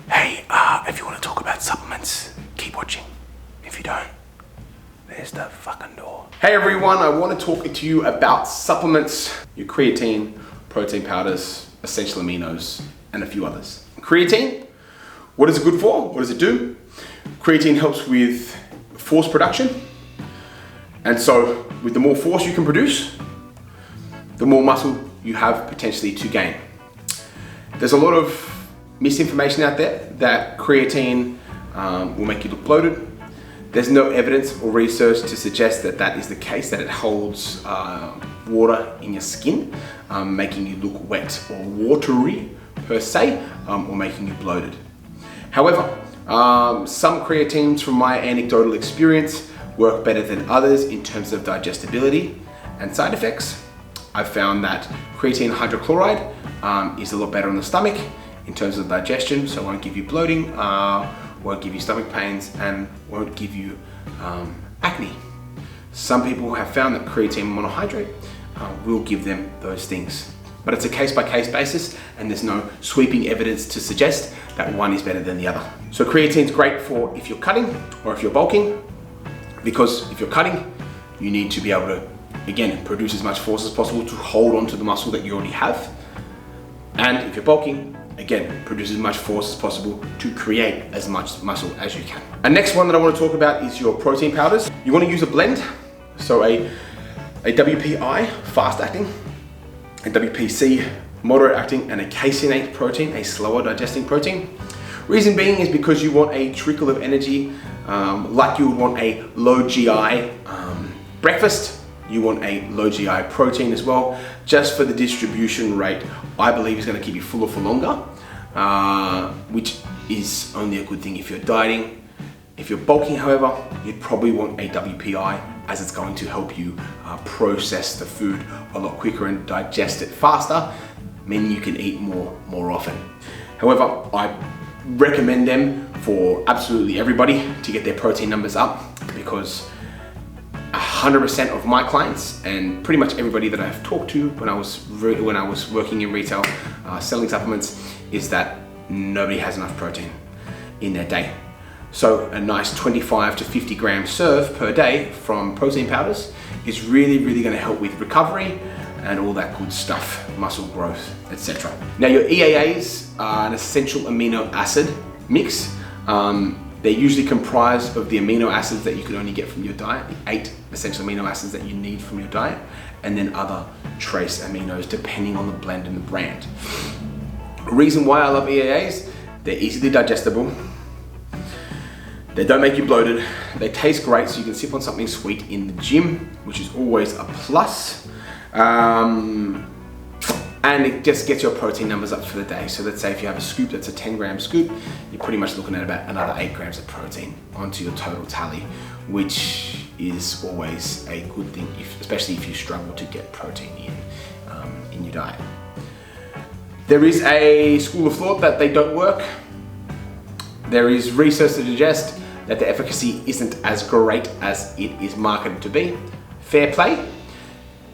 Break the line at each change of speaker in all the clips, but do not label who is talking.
Hey, if you want to talk about supplements, keep watching. If you don't, there's the fucking door. Hey everyone, I want to talk to you about supplements, your creatine, protein powders, essential aminos, and a few others. Creatine, what is it good for? What does it do? Creatine helps with force production. And so with the more force you can produce, the more muscle you have potentially to gain. There's a lot of misinformation out there that creatine will make you look bloated. There's no evidence or research to suggest that that is the case, that it holds water in your skin, making you look wet or watery per se, or making you bloated. However, some creatines from my anecdotal experience work better than others in terms of digestibility and side effects. I've found that creatine hydrochloride is a lot better on the stomach in terms of digestion, so it won't give you bloating, won't give you stomach pains, and won't give you acne. Some people have found that creatine monohydrate will give them those things. But it's a case-by-case basis, and there's no sweeping evidence to suggest that one is better than the other. So creatine's great for if you're cutting or if you're bulking, because if you're cutting, you need to be able to, again, produce as much force as possible to hold on to the muscle that you already have. And if you're bulking, again, produce as much force as possible to create as much muscle as you can. And next one that I want to talk about is your protein powders. You want to use a blend, so a WPI, fast acting, a WPC, moderate acting, and a caseinate protein, a slower digesting protein. Reason being is because you want a trickle of energy, like you would want a low GI breakfast. You want a low GI protein as well, just for the distribution rate. I believe is going to keep you fuller for longer, which is only a good thing if you're dieting. If you're bulking, however, you'd probably want a WPI, as it's going to help you process the food a lot quicker and digest it faster, meaning you can eat more often. However, I recommend them for absolutely everybody to get their protein numbers up, because 100% of my clients and pretty much everybody that I've talked to when I was working in retail selling supplements is that nobody has enough protein in their day. So a nice 25 to 50 gram serve per day from protein powders is really going to help with recovery and all that good stuff, muscle growth, etc. Now your EAAs are an essential amino acid mix. They're usually comprised of the amino acids that you can only get from your diet, the 8 essential amino acids that you need from your diet, and then other trace aminos depending on the blend and the brand. The reason why I love EAAs, they're easily digestible, they don't make you bloated, they taste great, so you can sip on something sweet in the gym, which is always a plus. And it just gets your protein numbers up for the day. So let's say if you have a scoop that's a 10 gram scoop, you're pretty much looking at about another 8 grams of protein onto your total tally, which is always a good thing, especially if you struggle to get protein in your diet. There is a school of thought that they don't work. There is research to suggest that the efficacy isn't as great as it is marketed to be. Fair play.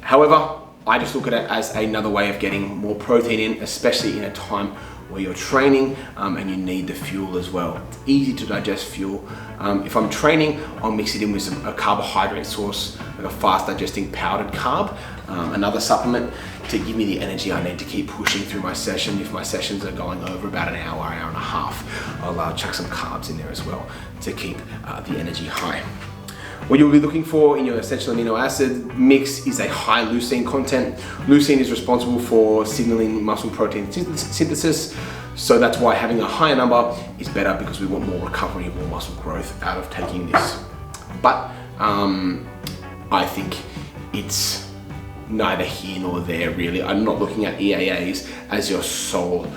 However, I just look at it as another way of getting more protein in, especially in a time where you're training and you need the fuel as well. It's easy to digest fuel. If I'm training, I'll mix it in with a carbohydrate source, like a fast digesting powdered carb, another supplement to give me the energy I need to keep pushing through my session. If my sessions are going over about an hour and a half, I'll chuck some carbs in there as well to keep the energy high. What you'll be looking for in your essential amino acid mix is a high leucine content. Leucine is responsible for signaling muscle protein synthesis, so that's why having a higher number is better, because we want more recovery and more muscle growth out of taking this. But I think it's neither here nor there really. I'm not looking at EAAs as your sole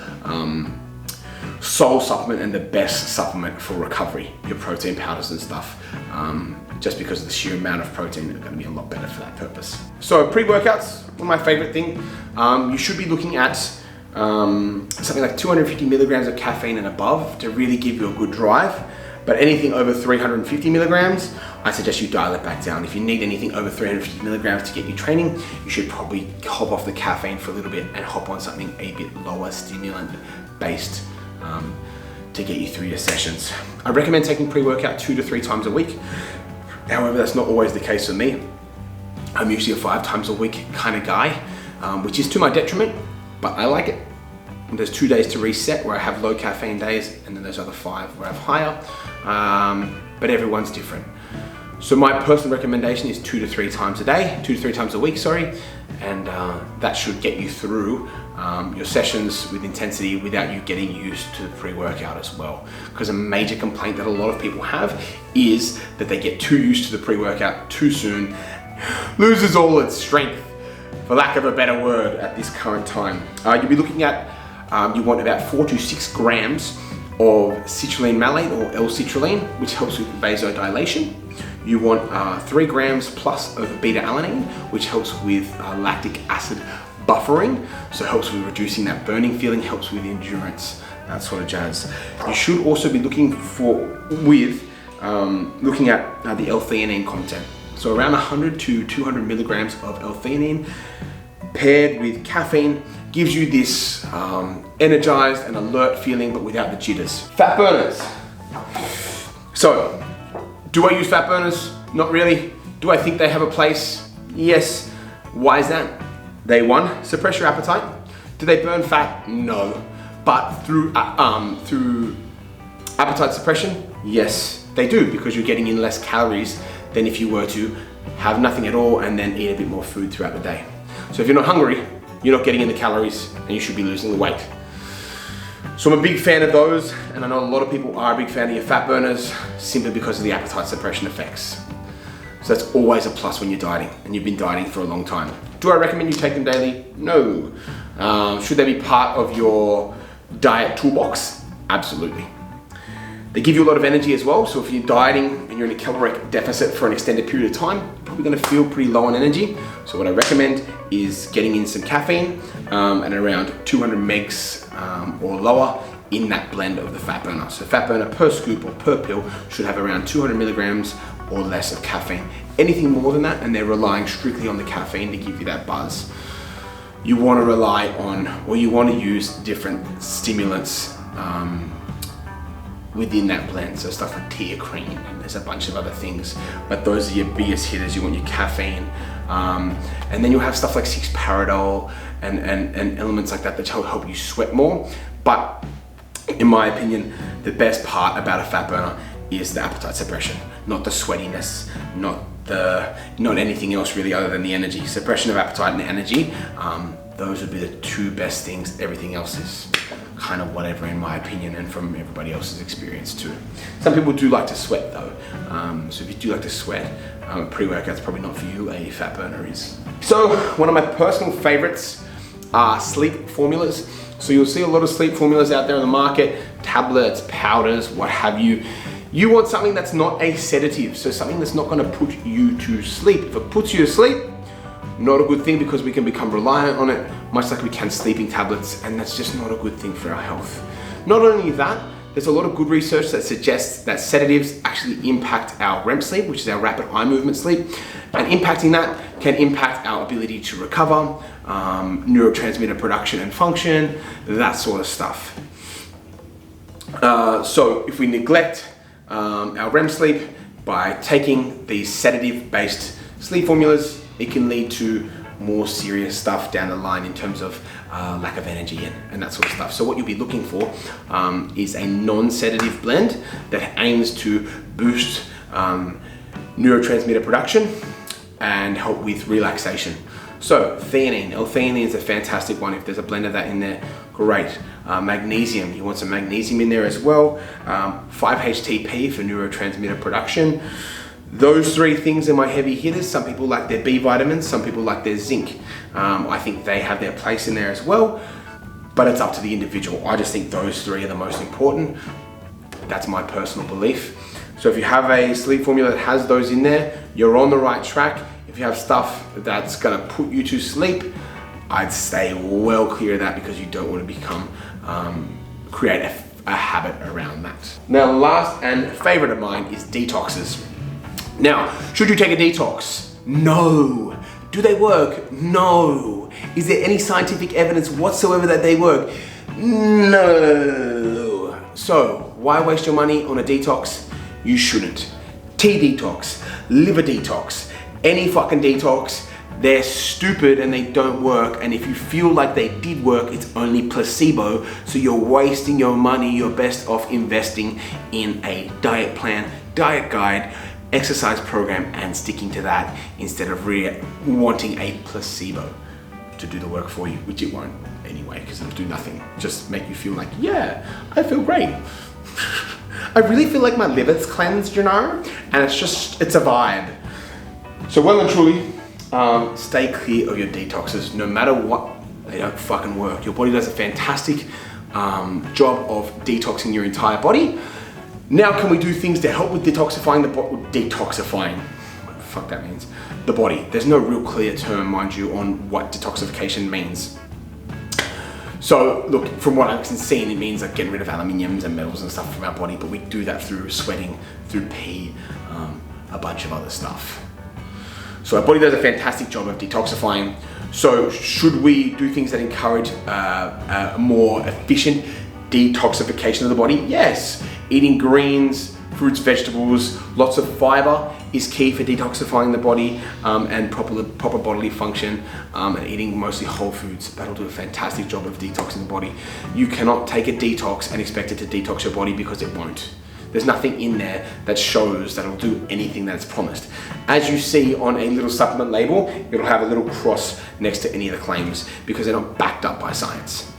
supplement and the best supplement for recovery. Your protein powders and stuff, just because of the sheer amount of protein, are going to be a lot better for that purpose. So pre-workouts, one of my favorite things. You should be looking at something like 250 milligrams of caffeine and above to really give you a good drive. But anything over 350 milligrams, I suggest you dial it back down. If you need anything over 350 milligrams to get you training, you should probably hop off the caffeine for a little bit and hop on something a bit lower stimulant based to get you through your sessions. I recommend taking pre-workout 2 to 3 times a week. However, that's not always the case for me. I'm usually a 5 times a week kind of guy, which is to my detriment, but I like it. And there's 2 days to reset where I have low caffeine days, and then there's other 5 where I have higher, but everyone's different. So my personal recommendation is 2 to 3 times a day, 2 to 3 times a week, sorry, and that should get you through your sessions with intensity without you getting used to the pre-workout as well. Because a major complaint that a lot of people have is that they get too used to the pre-workout too soon, loses all its strength, for lack of a better word, at this current time. You'll be looking at, you want about 4 to 6 grams of citrulline malate or L-citrulline, which helps with vasodilation. You want 3 grams plus of beta-alanine, which helps with lactic acid buffering, so helps with reducing that burning feeling, helps with endurance, that sort of jazz. You should also be looking at the L-theanine content. So around 100 to 200 milligrams of L-theanine paired with caffeine gives you this energized and alert feeling, but without the jitters. Fat burners. So, do I use fat burners? Not really. Do I think they have a place? Yes. Why is that? They, 1, suppress your appetite. Do they burn fat? No. But through appetite suppression, yes, they do, because you're getting in less calories than if you were to have nothing at all and then eat a bit more food throughout the day. So if you're not hungry, you're not getting in the calories and you should be losing the weight. So I'm a big fan of those, and I know a lot of people are a big fan of your fat burners simply because of the appetite suppression effects. So that's always a plus when you're dieting and you've been dieting for a long time. Do I recommend you take them daily? No. Should they be part of your diet toolbox? Absolutely. They give you a lot of energy as well, so if you're dieting and you're in a caloric deficit for an extended period of time, you're probably gonna feel pretty low on energy. So what I recommend is getting in some caffeine and around 200 megs or lower in that blend of the fat burner. So fat burner per scoop or per pill should have around 200 milligrams or less of caffeine. Anything more than that, and they're relying strictly on the caffeine to give you that buzz, you want to rely on, or you want to use different stimulants within that blend. So stuff like teacrine, and there's a bunch of other things, but those are your biggest hitters. You want your caffeine, and then you'll have stuff like 6-paradol and elements like that that help you sweat more. But in my opinion, the best part about a fat burner is the appetite suppression, not the sweatiness, not anything else really other than the energy. Suppression of appetite and energy, those would be the 2 best things. Everything else is kind of whatever in my opinion, and from everybody else's experience too. Some people do like to sweat though, so if you do like to sweat, pre-workout's probably not for you, a fat burner is. So one of my personal favorites are sleep formulas. So you'll see a lot of sleep formulas out there on the market, tablets, powders, what have you. You want something that's not a sedative, so something that's not gonna put you to sleep. If it puts you to sleep, not a good thing, because we can become reliant on it, much like we can sleeping tablets, and that's just not a good thing for our health. Not only that, there's a lot of good research that suggests that sedatives actually impact our REM sleep, which is our rapid eye movement sleep, and impacting that can impact our ability to recover, neurotransmitter production and function, that sort of stuff. So if we neglect our REM sleep by taking these sedative-based sleep formulas, it can lead to more serious stuff down the line in terms of lack of energy and that sort of stuff. So what you'll be looking for is a non-sedative blend that aims to boost neurotransmitter production and help with relaxation. So theanine, L-theanine is a fantastic one. If there's a blend of that in there, great. Magnesium, you want some magnesium in there as well. 5-HTP for neurotransmitter production. Those 3 things are my heavy hitters. Some people like their B vitamins, some people like their zinc. I think they have their place in there as well, but it's up to the individual. I just think those 3 are the most important. That's my personal belief. So if you have a sleep formula that has those in there, you're on the right track. If you have stuff that's gonna put you to sleep, I'd stay well clear of that, because you don't want to become, create a habit around that. Now, last and favorite of mine is detoxes. Now, should you take a detox? No. Do they work? No. Is there any scientific evidence whatsoever that they work? No. So why waste your money on a detox? You shouldn't. Tea detox, liver detox, any fucking detox, they're stupid and they don't work. And if you feel like they did work, it's only placebo. So you're wasting your money. You're best off investing in a diet plan, diet guide, exercise program, and sticking to that instead of wanting a placebo to do the work for you, which it won't anyway, because it'll do nothing. Just make you feel like, yeah, I feel great. I really feel like my liver's cleansed, you know? And it's a vibe. So well and truly, stay clear of your detoxes. No matter what, they don't fucking work. Your body does a fantastic job of detoxing your entire body. Now can we do things to help with detoxifying the body? Detoxifying, what the fuck that means? The body. There's no real clear term, mind you, on what detoxification means. So look, from what I've seen, it means like getting rid of aluminiums and metals and stuff from our body, but we do that through sweating, through pee, a bunch of other stuff. So our body does a fantastic job of detoxifying. So should we do things that encourage a more efficient detoxification of the body? Yes. Eating greens, fruits, vegetables, lots of fiber is key for detoxifying the body and proper bodily function, and eating mostly whole foods. That'll do a fantastic job of detoxing the body. You cannot take a detox and expect it to detox your body, because it won't. There's nothing in there that shows that it'll do anything that's promised. As you see on a little supplement label, it'll have a little cross next to any of the claims, because they're not backed up by science.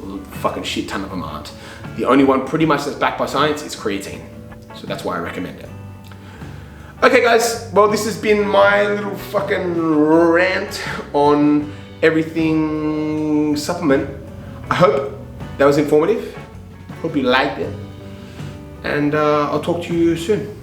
A fucking shit ton of them aren't. The only one pretty much that's backed by science is creatine. So that's why I recommend it. Okay guys, well this has been my little fucking rant on everything supplement. I hope that was informative. Hope you liked it. And I'll talk to you soon.